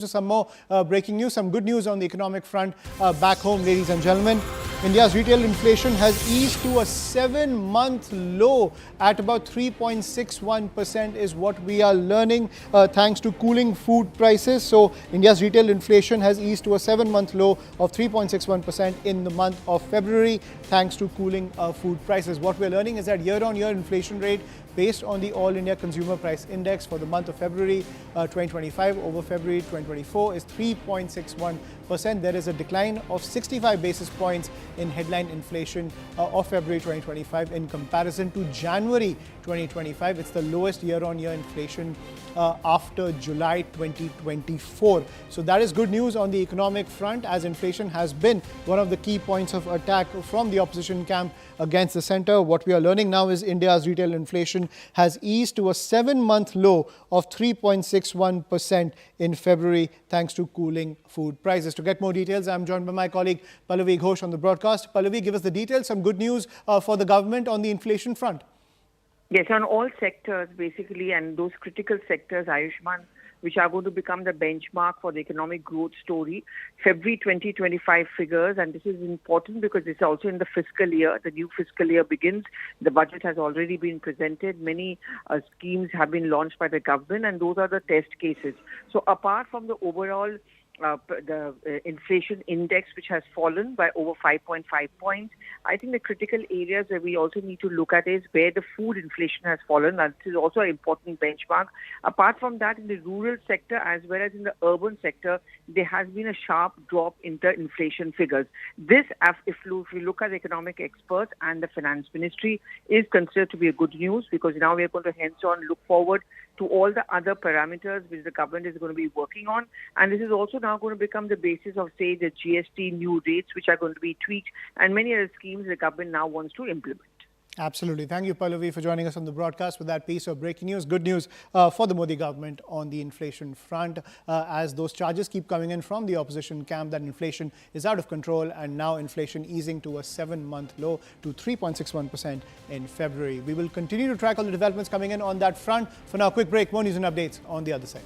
Some more breaking news, some good news on the economic front back home, ladies and gentlemen. India's retail inflation has eased to a 7-month low at about 3.61% is what we are learning thanks to cooling food prices. So India's retail inflation has eased to a 7-month low of 3.61% in the month of February thanks to cooling food prices. What we're learning is that year-on-year inflation rate based on the All India Consumer Price Index for the month of February 2025 over February 2024 is 3.61%. There is a decline of 65 basis points in headline inflation of February 2025 in comparison to January 2025. It's the lowest year-on-year inflation after July 2024. So that is good news on the economic front, as inflation has been one of the key points of attack from the opposition camp against the centre. What we are learning now is India's retail inflation has eased to a 7-month low of 3.61% in February thanks to cooling food prices. To get more details, I'm joined by my colleague Pallavi Ghosh on the broadcast. Pallavi, give us the details, some good news for the government on the inflation front. Yes, on all sectors basically, and those critical sectors, Ayushman, which are going to become the benchmark for the economic growth story. February 2025 figures, and this is important because it's also in the fiscal year. The new fiscal year begins. The budget has already been presented. Many schemes have been launched by the government, and those are the test cases. So apart from the overall inflation index, which has fallen by over 5.5 points. I think the critical areas that we also need to look at is where the food inflation has fallen. And this is also an important benchmark. Apart from that, in the rural sector as well as in the urban sector, there has been a sharp drop in the inflation figures. This, if we look at economic experts and the finance ministry, is considered to be a good news, because now we are going to henceforth look forward to all the other parameters which the government is going to be working on. And this is also now going to become the basis of, say, the GST new rates, which are going to be tweaked, and many other schemes the government now wants to implement. Absolutely. Thank you, Pallavi, for joining us on the broadcast with that piece of breaking news. Good news for the Modi government on the inflation front, as those charges keep coming in from the opposition camp that inflation is out of control, and now inflation easing to a 7-month low to 3.61% in February. We will continue to track all the developments coming in on that front. For now, quick break. More news and updates on the other side.